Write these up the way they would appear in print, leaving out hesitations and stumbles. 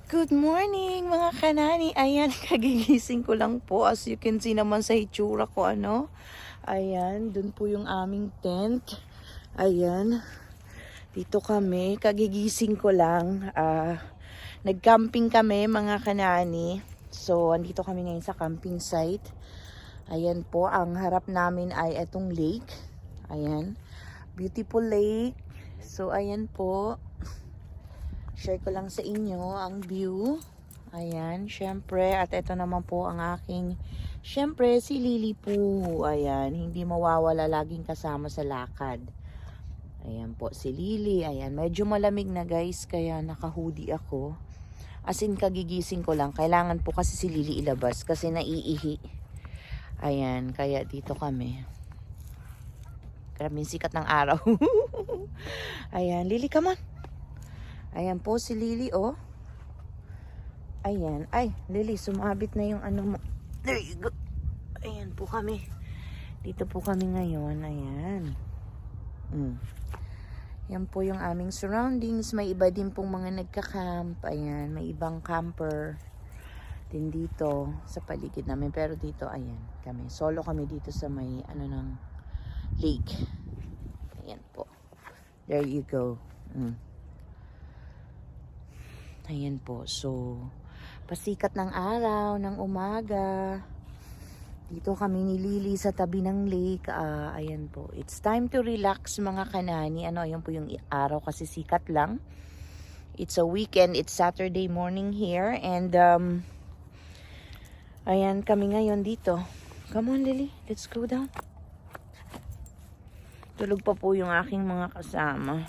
Good morning mga kanani. Ayan, kagigising ko lang po. As you can see naman sa itsura ko, ano. Ayan, dun po yung aming tent. Ayan, dito kami. Kagigising ko lang. Nag-camping kami mga kanani. So, andito kami ngayon sa camping site. Ayan po, ang harap namin ay etong lake. Ayan, beautiful lake. So, ayan po. Share ko lang sa inyo ang view. Ayan, syempre. At ito naman po ang aking, syempre, si Lily po. Ayan, hindi mawawala, laging kasama sa lakad. Ayan po, si Lily. Ayan, medyo malamig na guys, kaya naka-hoodie ako. As in, kagigising ko lang. Kailangan po kasi si Lily ilabas kasi naiihi. Ayan, kaya dito kami. Grabing sikat ng araw. Ayan, Lily, come on. Ayan po si Lily, oh. Ayan. Ay, Lily, sumabit na yung ano mo. There you go. Ayan po kami. Dito po kami ngayon. Ayan. Yan po yung aming surroundings. May iba din pong mga nagka-camp. Ayan, may ibang camper din dito sa paligid namin. Pero dito, ayan, kami. Solo kami dito sa may, ano, ng lake. Ayan po. There you go. Ayan po. So, pasikat ng araw, ng umaga. Dito kami ni Lily sa tabi ng lake. Ayan po. It's time to relax mga kanani. Ano, ayan po yung araw kasi sikat lang. It's a weekend. It's Saturday morning here. And, ayan kami ngayon dito. Come on, Lily. Let's go down. Tulog pa po yung aking mga kasama.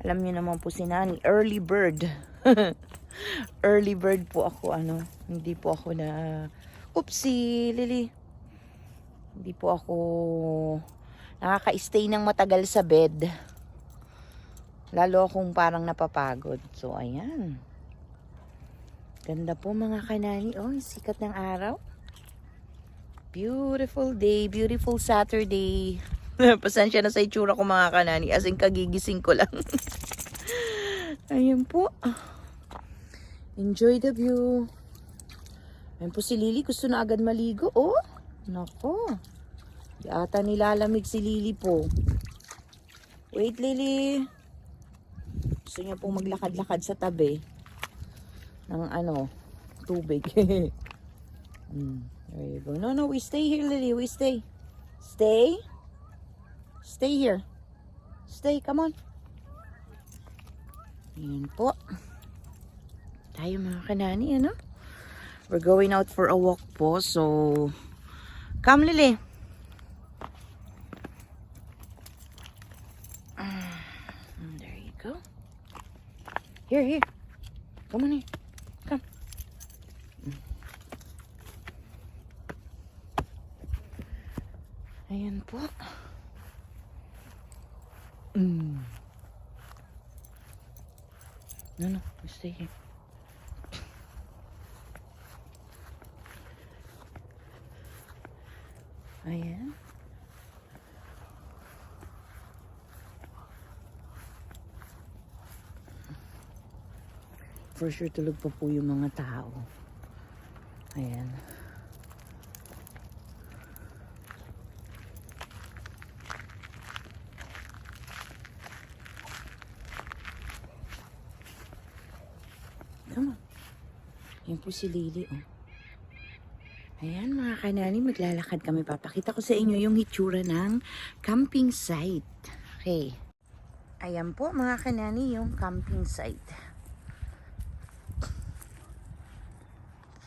Alam niyo naman po si Nanny. Early bird. Early bird po ako, ano. Hindi po ako na... Oopsie, Lily. Hindi po ako nakaka-stay ng matagal sa bed. Lalo akong parang napapagod. So, ayan. Ganda po mga kanani. Oh, sikat ng araw. Beautiful day. Beautiful Saturday. Pasensya na sa itsura ko mga kanani. As in, kagigising ko lang. Ayan po. Enjoy the view. Ayan po si Lily. Gusto na agad maligo. Oh, nako. Di ata nilalamig si Lily po. Wait, Lily. Gusto niya pong maglakad-lakad sa tabi ng ano, tubig. There you go. No, we stay here, Lily. We stay. Stay. Stay here. Stay, come on. Ayan po. Tayo mga kanani, ano? We're going out for a walk po. So, come, Lily. There you go. Here. Come on here. Come. Ayan po. No, we stay here. Ayan. For sure tulog pa po yung mga tao. Ayan. Come on. Yan po si Lily, oh. Ayan mga kanani, maglalakad kami. Papakita ko sa inyo yung hitsura ng camping site. Okay. Ayan po mga kanani yung camping site.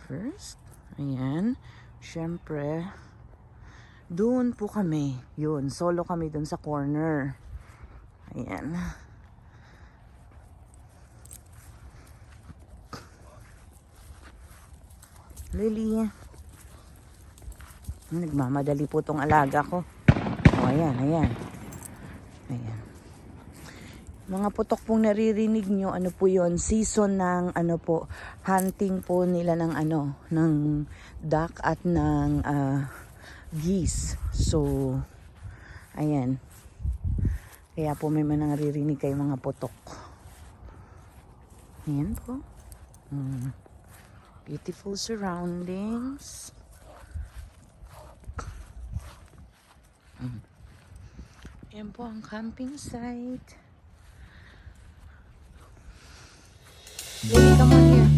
First, ayan. Syempre, doon po kami. Yun, solo kami doon sa corner. Ayan. Lily. Nagmamadali po tong alaga ko. Oh, ayan. Mga putok pong naririnig nyo, ano po yon, season ng ano po, hunting po nila ng ano, ng duck at ng geese. So, ayan. Kaya po may naririnig kayo mga putok. Ayan po. Mm. Beautiful surroundings. Yan po ang camping site. Baby, come on here.